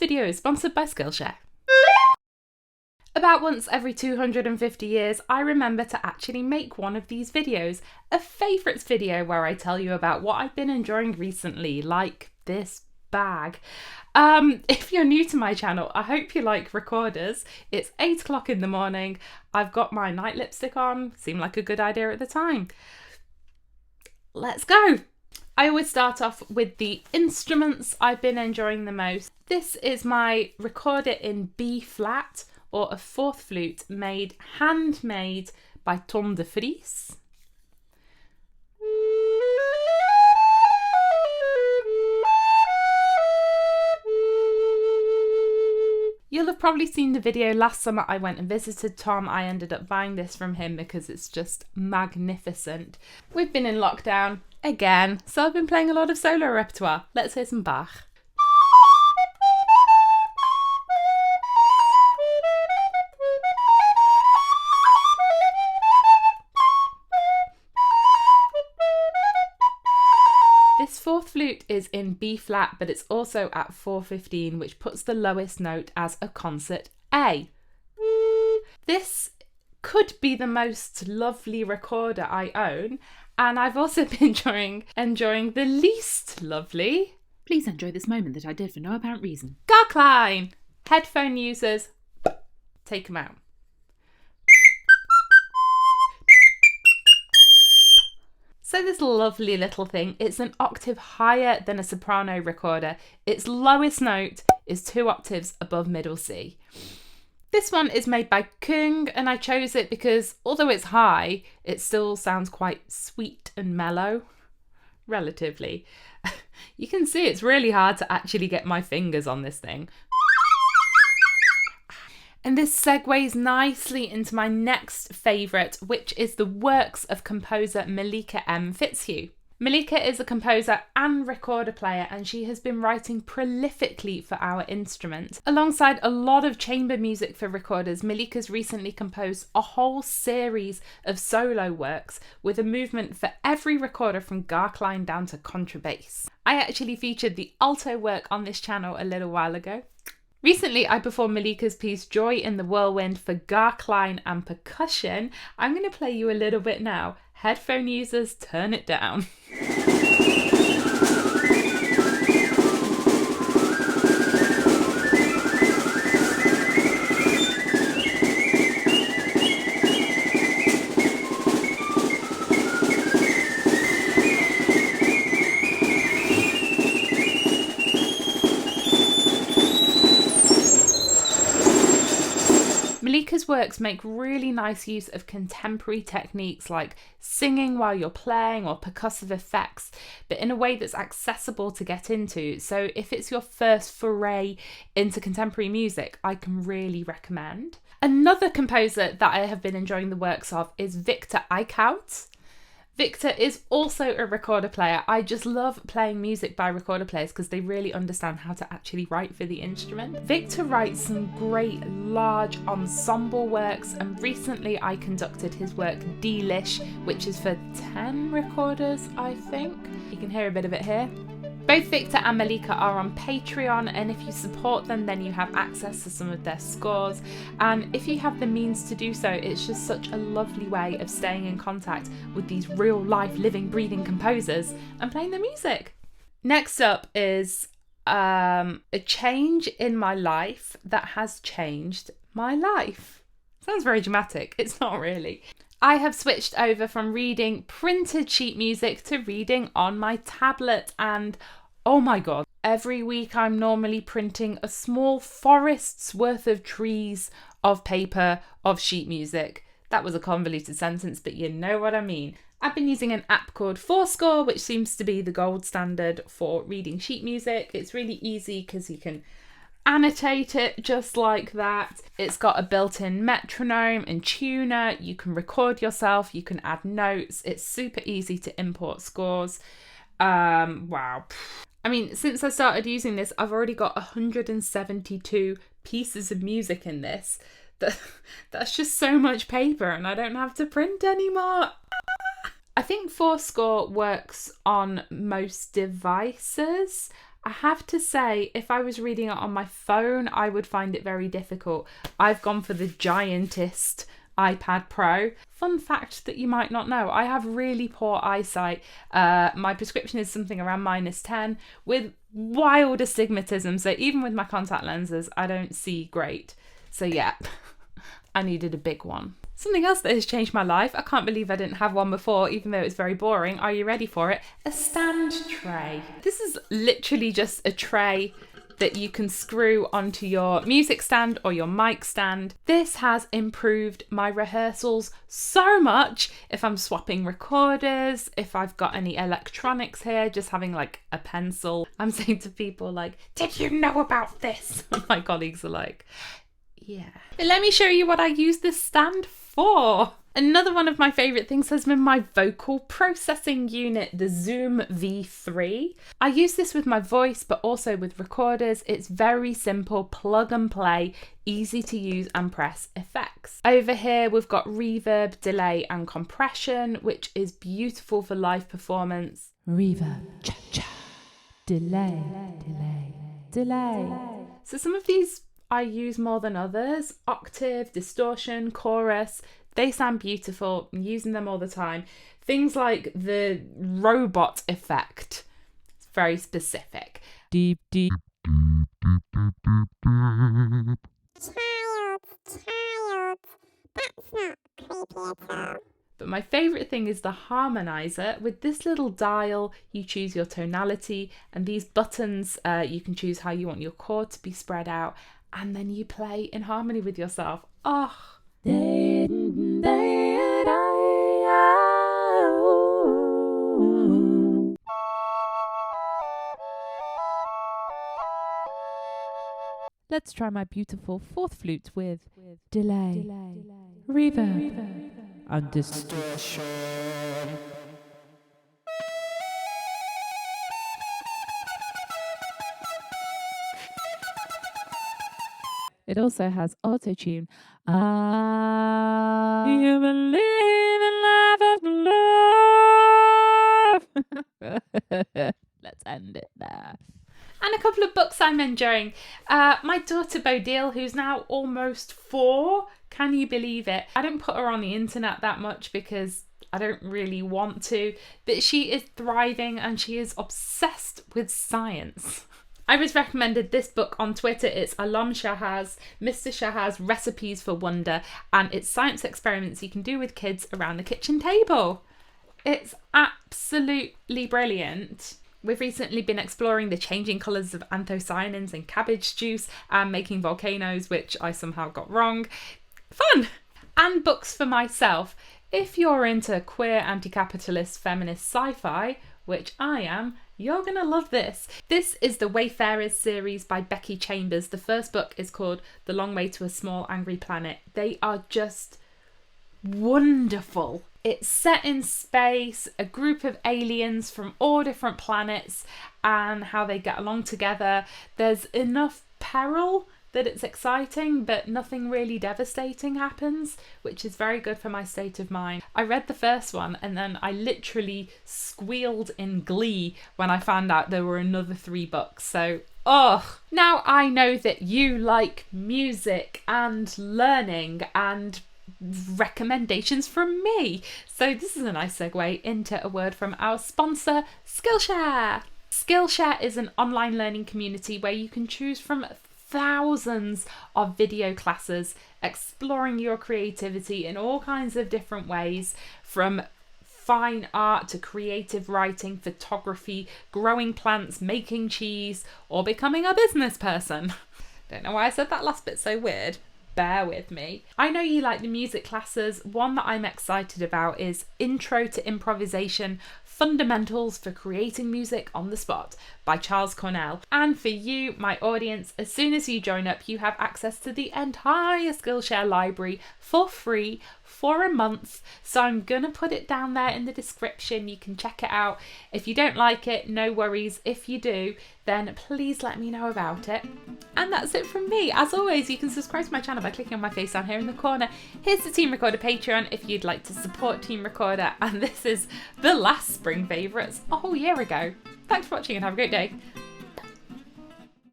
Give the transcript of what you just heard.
video is sponsored by Skillshare. About once every 250 years, I remember to actually make one of these videos, a favourites video where I tell you about what I've been enjoying recently, like this bag. If you're new to my channel, I hope you like recorders. It's 8 o'clock in the morning. I've got my night lipstick on. Seemed like a good idea at the time. Let's go. I always start off with the instruments I've been enjoying the most. This is my recorder in B flat, or a fourth flute handmade by Tom de Vries. You'll have probably seen the video last summer I went and visited Tom. I ended up buying this from him because it's just magnificent. We've been in lockdown again, so I've been playing a lot of solo repertoire. Let's hear some Bach. This fourth flute is in B flat, but it's also at 4/15, which puts the lowest note as a concert A. This could be the most lovely recorder I own, and I've also been enjoying the least lovely. Please enjoy this moment that I did for no apparent reason. Garklein! Headphone users, take them out. So this lovely little thing, it's an octave higher than a soprano recorder. Its lowest note is 2 octaves above middle C. This one is made by Küng, and I chose it because although it's high, it still sounds quite sweet and mellow, relatively. You can see it's really hard to actually get my fingers on this thing. And this segues nicely into my next favourite, which is the works of composer Malika M. Fitzhugh. Malika is a composer and recorder player, and she has been writing prolifically for our instrument. Alongside a lot of chamber music for recorders, Malika's recently composed a whole series of solo works with a movement for every recorder from Garklein down to contrabass. I actually featured the alto work on this channel a little while ago. Recently, I performed Malika's piece Joy in the Whirlwind for Garklein and percussion. I'm going to play you a little bit now. Headphone users, turn it down. Malika's works make really nice use of contemporary techniques like singing while you're playing or percussive effects, but in a way that's accessible to get into. So if it's your first foray into contemporary music, I can really recommend. Another composer that I have been enjoying the works of is Victor Eickhout. Victor is also a recorder player. I just love playing music by recorder players because they really understand how to actually write for the instrument. Victor writes some great large ensemble works, and recently I conducted his work Delish, which is for 10 recorders, I think. You can hear a bit of it here. Both Victor and Malika are on Patreon, and if you support them, then you have access to some of their scores. And if you have the means to do so, it's just such a lovely way of staying in contact with these real life, living, breathing composers and playing their music. Next up is a change in my life that has changed my life. Sounds very dramatic. It's not really. I have switched over from reading printed sheet music to reading on my tablet, and oh my god, every week I'm normally printing a small forest's worth of trees of paper of sheet music. That was a convoluted sentence, but you know what I mean. I've been using an app called Fourscore, which seems to be the gold standard for reading sheet music. It's really easy because you can annotate it just like that. It's got a built-in metronome and tuner. You can record yourself, you can add notes. It's super easy to import scores. Wow. I mean, since I started using this, I've already got 172 pieces of music in this. That's just so much paper, and I don't have to print anymore. I think Fourscore works on most devices. I have to say, if I was reading it on my phone, I would find it very difficult. I've gone for the giantest iPad Pro. Fun fact that you might not know, I have really poor eyesight. My prescription is something around -10 with wild astigmatism. So even with my contact lenses, I don't see great. So yeah, I needed a big one. Something else that has changed my life, I can't believe I didn't have one before, even though it's very boring. Are you ready for it? A stand tray. This is literally just a tray that you can screw onto your music stand or your mic stand. This has improved my rehearsals so much. If I'm swapping recorders, if I've got any electronics here, just having like a pencil. I'm saying to people like, did you know about this? My colleagues are like, yeah. But let me show you what I use this stand for. Another one of my favourite things has been my vocal processing unit, the Zoom V3. I use this with my voice, but also with recorders. It's very simple, plug and play, easy to use and press effects. Over here, we've got reverb, delay and compression, which is beautiful for live performance. Reverb, cha-cha, delay, delay, delay. So some of these I use more than others. Octave, distortion, chorus, they sound beautiful. I'm using them all the time. Things like the robot effect, it's very specific. Deep, deep. Child, that's not creepy at all. But my favourite thing is the harmonizer. With this little dial, you choose your tonality, and these buttons, you can choose how you want your chord to be spread out, and then you play in harmony with yourself. Oh. Let's try my beautiful fourth flute with delay, reverb, and distortion. It also has auto-tune. You believe in life after love. Let's end it there. And a couple of books I'm enjoying. My daughter Bodil, who's now almost 4. Can you believe it? I don't put her on the internet that much because I don't really want to, but she is thriving and she is obsessed with science. I was recommended this book on Twitter. It's Alam Shahaz, Mr. Shahaz Recipes for Wonder, and it's science experiments you can do with kids around the kitchen table. It's absolutely brilliant. We've recently been exploring the changing colours of anthocyanins in cabbage juice and making volcanoes, which I somehow got wrong. Fun! And books for myself. If you're into queer, anti-capitalist, feminist sci-fi, which I am, you're going to love this. This is the Wayfarers series by Becky Chambers. The first book is called The Long Way to a Small Angry Planet. They are just wonderful. It's set in space, a group of aliens from all different planets and how they get along together. There's enough peril that it's exciting, but nothing really devastating happens, which is very good for my state of mind. I read the first one and then I literally squealed in glee when I found out there were another 3 books. So, now I know that you like music and learning and recommendations from me. So this is a nice segue into a word from our sponsor, Skillshare. Skillshare is an online learning community where you can choose from thousands of video classes exploring your creativity in all kinds of different ways, from fine art to creative writing, photography, growing plants, making cheese, or becoming a business person. Don't know why I said that last bit so weird. Bear with me. I know you like the music classes. One that I'm excited about is Intro to Improvisation, Fundamentals for Creating Music on the Spot by Charles Cornell. And for you, my audience, as soon as you join up, you have access to the entire Skillshare library for free for a month. So I'm gonna put it down there in the description. You can check it out. If you don't like it, no worries. If you do, then please let me know about it. And that's it from me. As always, you can subscribe to my channel by clicking on my face down here in the corner. Here's the Team Recorder Patreon if you'd like to support Team Recorder. And this is the last spring favourites a whole year ago. Thanks for watching and have a great day.